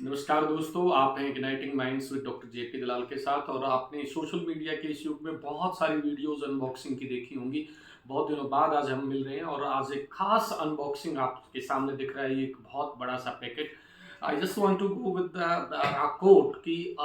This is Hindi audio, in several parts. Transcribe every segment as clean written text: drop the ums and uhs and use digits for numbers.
नमस्कार दोस्तों, आप हैं igniting minds with doctor JP Dalal के साथ। और आपने सोशल मीडिया के इस युग में बहुत सारी वीडियोस अनबॉक्सिंग की देखी होंगी। बहुत दिनों बाद आज हम मिल रहे हैं और आज एक खास अनबॉक्सिंग आपके सामने दिख रहा है। ये एक बहुत बड़ा सा packet. I just want to go with the quote कि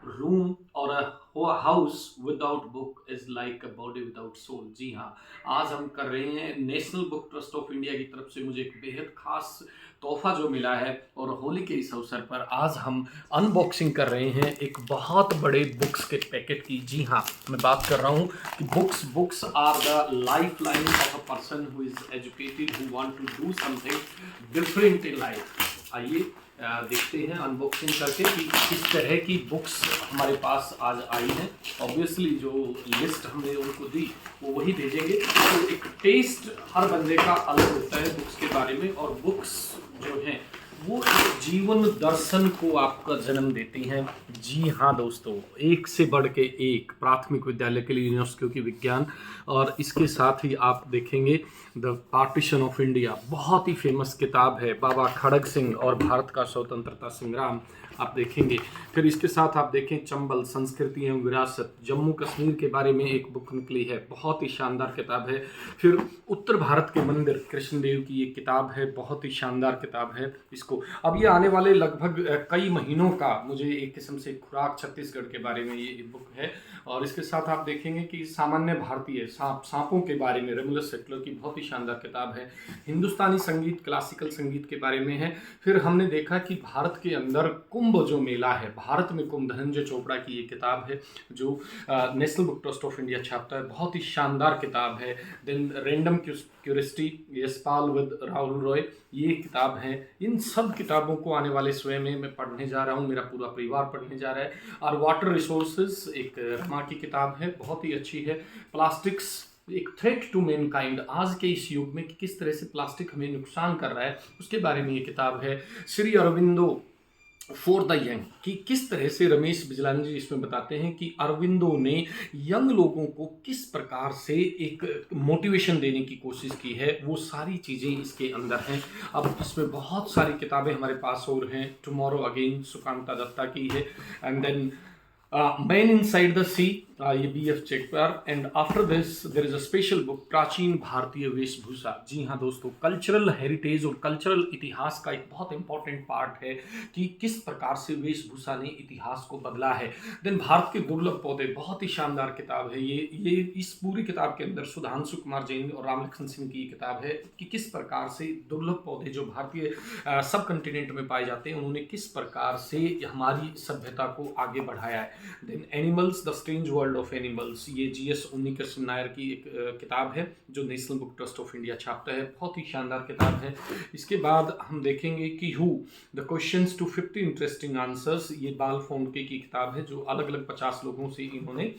रूम और house without book is like a body without soul. जी हाँ, आज हम कर रहे हैं national book trust of India की तरफ से मुझे एक बेहद खास तोहफा जो मिला है। और होली के इस अवसर पर आज हम अनबॉक्सिंग कर रहे हैं एक बहुत बड़े बुक्स के पैकेट की। जी हाँ, मैं बात कर रहा हूँ कि books are the lifeline of a person who is educated, who want to do something different in life. आइए देखते हैं अनबॉक्सिंग करके कि किस तरह की बुक्स हमारे पास आज आई हैं। ऑब्वियसली जो लिस्ट हमने उनको दी वो वही भेजेंगे। तो एक टेस्ट हर बंदे का अलग होता है बुक्स के बारे में, और बुक्स जो हैं वो एक जीवन दर्शन को आपका जन्म देती हैं। जी हाँ दोस्तों, एक से बढ़ के एक, प्राथमिक विद्यालय के लिए यूनिवर्सिटियों की विज्ञान। और इसके साथ ही आप देखेंगे द पार्टीशन ऑफ इंडिया, बहुत ही फेमस किताब है, बाबा खड़ग सिंह और भारत का स्वतंत्रता संग्राम आप देखेंगे। फिर इसके साथ आप देखें चंबल, संस्कृति एवं विरासत, जम्मू कश्मीर के बारे में एक बुक निकली है, बहुत ही शानदार किताब है। फिर उत्तर भारत के मंदिर, कृष्णदेव की ये किताब है, बहुत ही शानदार किताब है। इसको अब ये आने वाले लगभग कई महीनों का मुझे एक किस्म से खुराक छत्तीसगढ़ के बारे में ये बुक है। और इसके साथ आप देखेंगे कि सामान्य भारतीय सांपों के बारे में रेमुलस सेटलर की बहुत ही शानदार किताब है। हिंदुस्तानी संगीत, क्लासिकल संगीत के बारे में है। फिर हमने देखा कि भारत के अंदर कुंभ जो मेला है, भारत में कुंभ, धनंजय चोपड़ा की ये किताब है जो national book trust of India छापता है, बहुत ही शानदार किताब है। Then random curiosity, Yashpal with Rahul Roy, ये किताब है। इन सब किताबों को आने वाले समय में मैं पढ़ने जा रहा हूँ, मेरा पूरा परिवार पढ़ने जा रहा है। और वाटर रिसोर्सेज एक रमा की किताब है, बहुत ही अच्छी है। प्लास्टिक्स, एक थ्रेट टू मैनकाइंड, आज के इस युग में कि किस तरह से प्लास्टिक हमें नुकसान कर रहा है, उसके बारे में ये किताब है। Shri Aurobindo for the young, कि किस तरह से रमेश बिजलानी जी इसमें बताते हैं कि अरविंदो ने यंग लोगों को किस प्रकार से एक मोटिवेशन देने की कोशिश की है, वो सारी चीज़ें इसके अंदर हैं। अब इसमें बहुत सारी किताबें हमारे पास और हैं। टुमारो अगेन सुकांता दत्ता की है। And then man inside the sea, ये BF चेकपर। And after this there is a special book, प्राचीन भारतीय वेशभूषा। जी हाँ दोस्तों, कल्चरल हेरिटेज और कल्चरल इतिहास का एक बहुत इंपॉर्टेंट पार्ट है कि किस प्रकार से वेशभूषा ने इतिहास को बदला है। देन भारत के दुर्लभ पौधे, बहुत ही शानदार किताब है ये इस पूरी किताब के अंदर सुधांशु कुमार जैन और रामलखन सिंह की किताब है कि किस प्रकार से दुर्लभ पौधे जो भारतीय सब कंटिनेंट में पाए जाते हैं, उन्होंने किस प्रकार से हमारी सभ्यता को आगे बढ़ाया है। Then animals, the strange world of animals, ये GS उन्नीकृष्ण नायर की एक किताब है जो national book trust of India छापता है, बहुत ही शानदार किताब है। इसके बाद हम देखेंगे कि who the questions to 50 interesting answers, ये बाल फोंडके की किताब है जो अलग अलग 50 लोगों से इन्होंने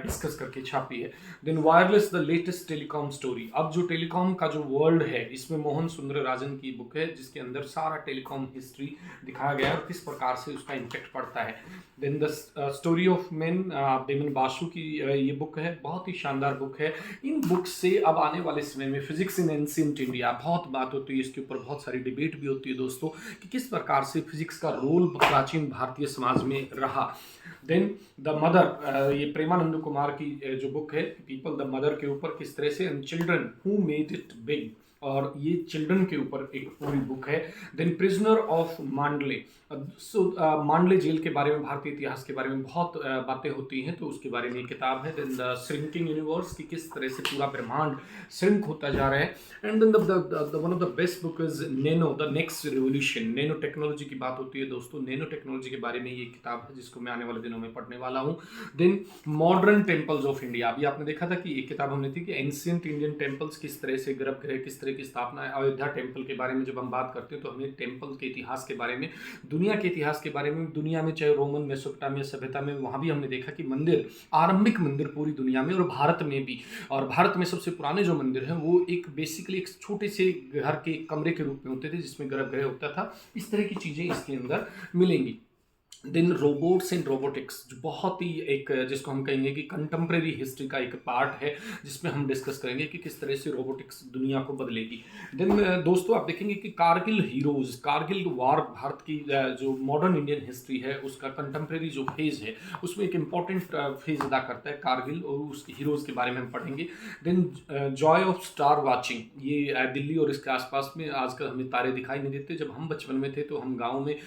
डिस्कस करके छापी है। Then wireless, the latest telecom story, अब जो टेलीकॉम का जो वर्ल्ड है, इसमें मोहन सुंदर राजन की बुक है जिसके अंदर सारा टेलीकॉम हिस्ट्री दिखाया गया है और किस प्रकार से उसका इम्पैक्ट पड़ता है। Then the story of man, Beman Basu की ये बुक है, बहुत ही शानदार बुक है। इन बुक्स से अब आने वाले समय में फिजिक्स इन एंशिएंट इंडिया, बहुत बात होती है इसके ऊपर, बहुत सारी डिबेट भी होती है दोस्तों कि किस प्रकार से फिजिक्स का रोल प्राचीन भारतीय समाज में रहा। देन द मदर, ये प्रेमानंद कुमार की जो बुक है, पीपल द मदर के ऊपर किस तरह से, and children who made it big, और ये चिल्ड्रन के ऊपर एक पूरी बुक है। Then prisoner of Mandalay, Mandalay jail के बारे में, भारतीय इतिहास के बारे में बहुत बातें होती हैं, तो उसके बारे में एक किताब है। देन द श्रिंकिंग यूनिवर्स, की किस तरह से पूरा ब्रह्मांड श्रिंक होता जा रहा है। And then one of the best book is nano, the next revolution, nano technology की बात होती है दोस्तों, नैनो टेक्नोलॉजी के बारे में ये किताब है जिसको मैं आने वाले दिनों में पढ़ने वाला हूँ। Then modern temples of India, अभी आपने देखा था कि एक किताब हमने थी कि एंशिएंट इंडियन टेम्पल्स, किस तरह से गर्भगृह, किस तरह की स्थापना है। अयोध्या टेम्पल के बारे में जब हम बात करते हैं तो हमें टेम्पल के इतिहास के बारे में, दुनिया के इतिहास के बारे में, दुनिया में चाहे रोमन मेसोपोटामिया सभ्यता में, वहाँ भी हमने देखा कि मंदिर, आरंभिक मंदिर पूरी दुनिया में और भारत में भी, और भारत में सबसे पुराने जो मंदिर हैं वो एक बेसिकली एक छोटे से घर के कमरे के रूप में होते थे जिसमें गर्भगृह होता था। इस तरह की चीज़ें इसके अंदर मिलेंगी। देन रोबोट्स एंड रोबोटिक्स, जो बहुत ही एक जिसको हम कहेंगे कि कंटेम्प्रेरी हिस्ट्री का एक पार्ट है, जिसमें हम डिस्कस करेंगे कि किस तरह से रोबोटिक्स दुनिया को बदलेगी। देन दोस्तों आप देखेंगे कि कारगिल हीरोज़, कारगिल वॉर भारत की जो मॉडर्न इंडियन हिस्ट्री है उसका कंटेम्प्रेरी जो फेज़ है उसमें एक इम्पॉर्टेंट फेज़ अदा करता है कारगिल, और उस हीरोज़ के बारे में हम पढ़ेंगे। Then joy of star watching, ये दिल्ली और इसके आसपास में आजकल हमें तारे दिखाई नहीं देते। जब हम बचपन में थे तो हम गाँव में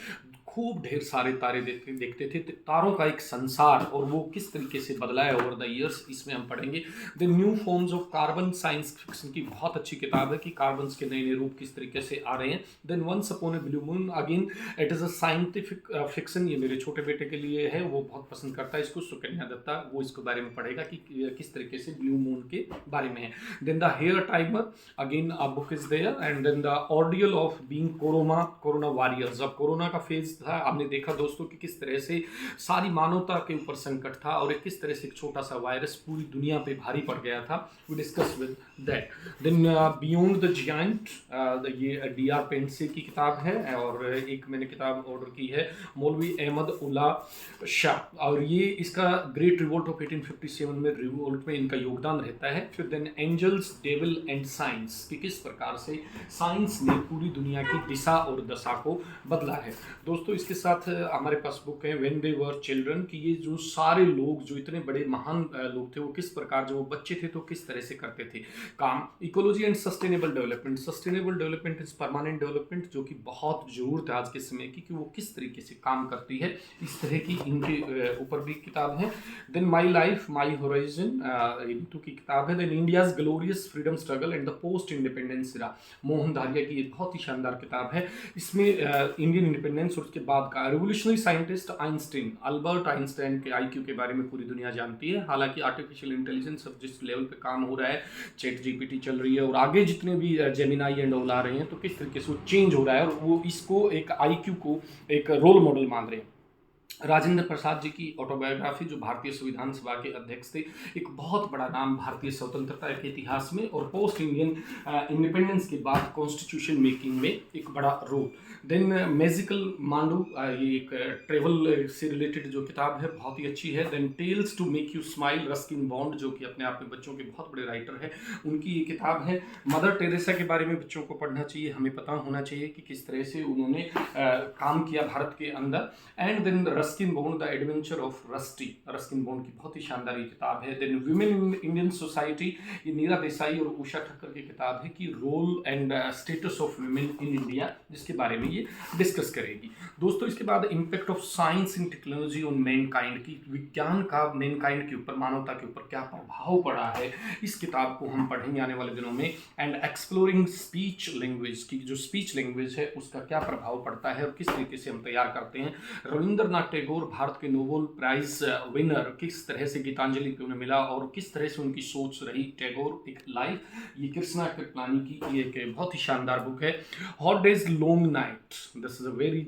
खूब ढेर सारे तारे देखते देखते थे, तारों का एक संसार और वो किस तरीके से बदला है ओवर द इयर्स, इसमें हम पढ़ेंगे। The new forms of carbon, science fiction की बहुत अच्छी किताब है कि कार्बन के नए नए रूप किस तरीके से आ रहे हैं। Then once upon a blue moon, again it is a scientific fiction, ये मेरे छोटे बेटे के लिए है, वो बहुत पसंद करता है इसको, सुकन्या दत्ता, वो इसके बारे में पढ़ेगा कि किस तरीके से ब्लू मून के बारे में है। Then the hair timer, again a book is there. And then the ordeal of being corona warriors, अब कोरोना का फेज था, आपने देखा दोस्तों कि किस तरह से सारी मानवता के ऊपर संकट था और किस तरह से एक छोटा सा वायरस पूरी दुनिया पे भारी पड़ गया था। We discuss with that. Then beyond the giant, ये डी.आर. पेंडसे की किताब है, और एक मैंने किताब ऑर्डर की है मौलवी अहमद उल्ला शाह, और ये इसका ग्रेट रिवोल्ट ऑफ 1857 में रिवोल्ट में इनका योगदान रहता है। फिर then angels, devil and science, कि किस प्रकार से साइंस ने पूरी दुनिया की दिशा और दशा को बदला है। दोस्तों इसके साथ हमारे पास बुक है व्हेन दे वर चिल्ड्रन, कि ये जो सारे लोग जो इतने बड़े महान लोग थे वो किस प्रकार, जो वो बच्चे थे तो किस तरह से करते थे काम। Ecology and sustainable development, sustainable development is permanent development, जो कि बहुत जरूरत है आज के समय की, कि वो किस तरीके से काम करती है, इस तरह की इनके ऊपर भी किताब है। Then my life my horizon, Neetu की किताब है। Then India's glorious freedom struggle and the post independence era, Mohan Dharia की, एक बहुत ही शानदार किताब है। इसमें इंडियन इंडिपेंडेंस और उसके बाद का revolutionary scientist Einstein, Albert Einstein के आईक्यू के बारे में पूरी दुनिया जानती है। हालांकि आर्टिफिशियल इंटेलिजेंस अब जिस लेवल पे काम हो रहा है, चैट जीपीटी चल रही है और आगे जितने भी जेमिनाई एंड ऑल आ रहे हैं, तो किस तरीके से वो चेंज हो रहा है और वो इसको एक आईक्यू को एक रोल मॉडल मान रहे हैं। राजेंद्र प्रसाद जी की ऑटोबायोग्राफी, जो भारतीय संविधान सभा के अध्यक्ष थे, एक बहुत बड़ा नाम भारतीय स्वतंत्रता के इतिहास में, और पोस्ट इंडियन इंडिपेंडेंस के बाद कॉन्स्टिट्यूशन मेकिंग में एक बड़ा रोल। देन मैजिकल मांडू, ये एक ट्रेवल से रिलेटेड जो किताब है, बहुत ही अच्छी है। Then tales to make you smile, Ruskin Bond, जो कि अपने आप में बच्चों के बहुत बड़े राइटर है, उनकी ये किताब है। मदर टेरेसा के बारे में बच्चों को पढ़ना चाहिए, हमें पता होना चाहिए कि किस तरह से उन्होंने काम किया भारत के अंदर। And then Ruskin Bond, the adventure of Rusty, Ruskin Bond की बहुत ही शानदार ये किताब है। Then women in Indian society, ये नीरा देसाई और उषा ठक्कर की किताब है, कि role and status of women in India, जिसके बारे में ये डिस्कस करेगी। दोस्तों इसके बाद impact of science in technology on mankind, की विज्ञान का मैनकाइंड के ऊपर, मानवता के ऊपर क्या प्रभाव पड़ा है, इस किताब को हम पढ़ेंगे आने वाले दिनों में। एंड एक्सप्लोरिंग स्पीच लैंग्वेज, की जो स्पीच लैंग्वेज है उसका क्या प्रभाव पड़ता है और किस तरीके से हम तैयार करते हैं। रविंद्रनाथ टैगोर, भारत के नोबेल प्राइज विनर, किस तरह से गीतांजलि को उन्हें मिला और किस तरह से उनकी सोच रही, टैगोर एक लाइफ, ये कृष्णा कृपलानी की एक बहुत ही शानदार बुक है। Hot days long night, this is a very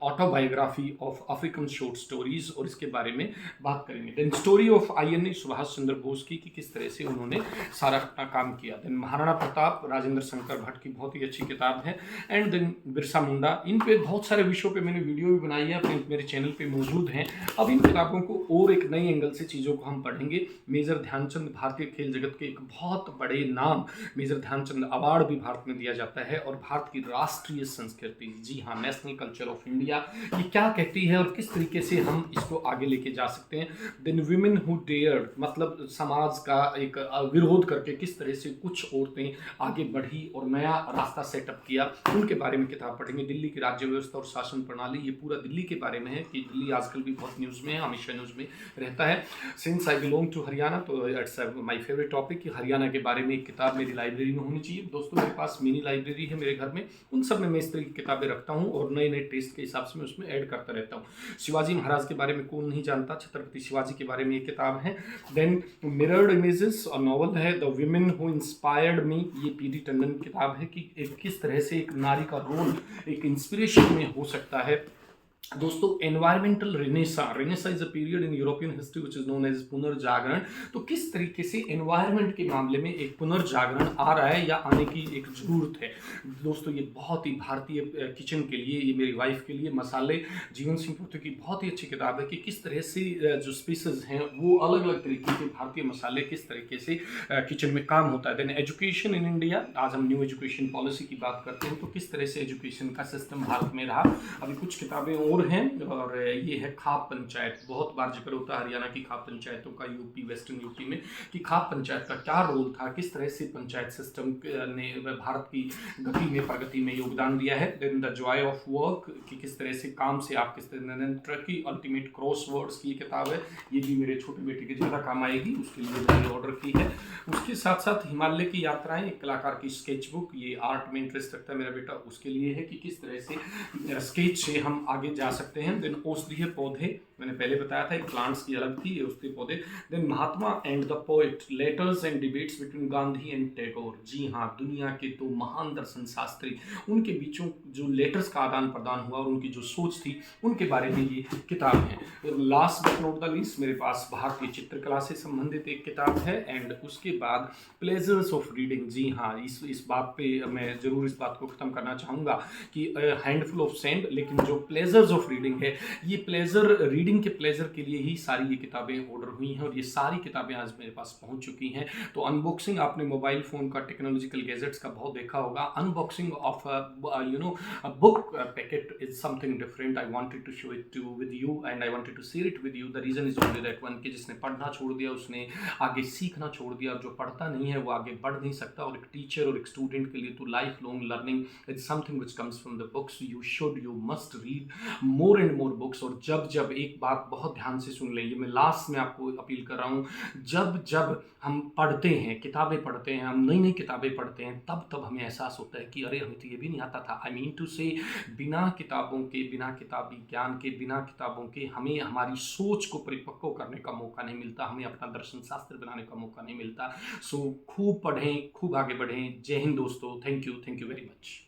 autobiography of African short stories, और इसके बारे में बात करेंगे। Then story of INA Subhash Chandra Bose की, कि किस तरह से उन्होंने सारा अपना काम किया। देन महाराणा प्रताप, राजेंद्र शंकर भट्ट की बहुत ही अच्छी किताब है। एंड देन बिरसा मुंडा, इन पे बहुत सारे विषयों पे मैंने वीडियो भी बनाई है, अपने मेरे चैनल पे मौजूद हैं। अब इन किताबों को और एक नई एंगल से चीज़ों को हम पढ़ेंगे। मेजर ध्यानचंद, भारतीय खेल जगत के एक बहुत बड़े नाम, मेजर ध्यानचंद अवार्ड भी भारत में दिया जाता है, और भारत की राष्ट्रीय संस्कृति, जी हाँ, नेशनल कल्चर ऑफ इंडिया, ये क्या कहती है और किस तरीके से हम इसको आगे लेके जा सकते हैं। देन वुमेन हु डेयर्ड, मतलब समाज का एक विरोध करके किस तरह से कुछ औरतें आगे बढ़ी और नया रास्ता सेटअप किया, उनके बारे में किताब पढ़ेंगे। दिल्ली की राज्य व्यवस्था और शासन प्रणाली, ये पूरा दिल्ली के बारे में है, कि दिल्ली आजकल भी बहुत न्यूज़ में है, हमेशा न्यूज़ में रहता है। Since I belong to Haryana, तो इट्स माय फेवरेट टॉपिक, कि हरियाणा के बारे में एक किताब मेरी लाइब्रेरी में होनी चाहिए। दोस्तों मेरे पास मिनी लाइब्रेरी है मेरे घर में, उन सब में मैं इस तरह की किताबें रखता हूँ और नए नए टेस्ट के हिसाब से मैं उसमें ऐड करता रहता हूँ। शिवाजी महाराज के बारे में कौन नहीं जानता, छत्रपति शिवाजी के बारे में एक किताब है। देन मिरर्ड इमेजेस, और नॉवल है the women who inspired me, ये पीडी टंडन की किताब है, कि एक किस तरह से एक नारी का रोल एक इंस्पिरेशन में हो सकता है। दोस्तों, environmental renaissance renaissance is a period in European history which is known as पुनर्जागरण। तो किस तरीके से एनवायरमेंट के मामले में एक पुनर्जागरण आ रहा है या आने की एक जरूरत है। दोस्तों, ये बहुत ही भारतीय किचन के लिए, ये मेरी वाइफ के लिए, मसाले, जीवन सिंह पोथी की बहुत ही अच्छी किताब है कि किस तरह से जो स्पीसीज हैं वो अलग अलग तरीके के भारतीय मसाले किस तरीके से किचन में काम होता है। देन एजुकेशन इन इंडिया, आज हम न्यू एजुकेशन पॉलिसी की बात करते हैं, तो किस तरह से एजुकेशन का सिस्टम भारत में रहा। अभी कुछ किताबें और हैं, और ये है खाप पंचायत। बहुत बार जिक्र होता है हरियाणा की खाप पंचायतों का, यूपी, वेस्टर्न यूपी में, कि खाप पंचायत का क्या रोल था, किस तरह से पंचायत सिस्टम ने भारत की गति में, प्रगति में योगदान दिया है। Then the joy of work, कि किस तरह से काम से आप किस तरह, ट्रकी अल्टीमेट क्रॉसवर्ड्स की किताब है, ये भी मेरे छोटे बेटे के ज़्यादा काम आएगी, उसके लिए मैंने ऑर्डर की है। उसके साथ साथ हिमालय की यात्राएं, एक कलाकार की स्केच बुक, ये आर्ट में इंटरेस्ट रखता है मेरा बेटा, उसके लिए है कि किस तरह से स्केच से हम आगे जा सकते हैं। देन औषधीय पौधे, मैंने पहले बताया था, एक प्लांट्स की अलग थी, ये औषधीय पौधे। Then Mahatma and the poet, letters and debates between Gandhi and Tagore. जी हाँ, दुनिया के दो महान दर्शन शास्त्री, उनके बीचों जो लेटर्स का आदान प्रदान हुआ और उनकी जो सोच थी, उनके बारे में ये किताब है। Last but not the least, मेरे पास भारतीय चित्रकला से संबंधित एक किताब है। एंड उसके बाद प्लेजर्स ऑफ रीडिंग। जी हाँ, इस बात पे मैं जरूर इस बात को खत्म करना चाहूँगा कि हैंडफुल ऑफ सैंड, लेकिन जो प्लेजर्स ऑफ रीडिंग है, ये प्लेजर, रीडिंग के प्लेजर के लिए ही सारी ये किताबें ऑर्डर हुई हैं, और ये सारी किताबें आज मेरे पास पहुंच चुकी हैं। तो अनबॉक्सिंग, आपने मोबाइल फ़ोन का, टेक्नोलॉजिकल गैजेट्स का बहुत देखा होगा। Unboxing of a book packet is something different. I wanted to show it with you and I wanted to share it with you. The reason is only that one, कि जिसने पढ़ना छोड़ दिया उसने आगे सीखना छोड़ दिया, और जो पढ़ता नहीं है वो आगे बढ़ नहीं सकता। और एक टीचर और एक स्टूडेंट के लिए तो life long learning is something which comes from the books. You must read more and more books. और जब जब, एक बात बहुत ध्यान से सुन लें, ये मैं लास्ट में आपको अपील कर रहा हूँ, जब जब हम पढ़ते हैं, किताबें पढ़ते हैं, हम नई नई किताबें पढ़ते हैं, तब तब हमें एहसास होता है कि अरे हमें तो ये भी नहीं आता था। आई मीन टू से, बिना किताबों के, बिना किताबी ज्ञान के, बिना किताबों के हमें हमारी सोच को परिपक्व करने का मौका नहीं मिलता, हमें अपना दर्शन शास्त्र बनाने का मौका नहीं मिलता। सो खूब पढ़ें, खूब आगे बढ़ें। जय हिंद दोस्तों, थैंक यू वेरी मच।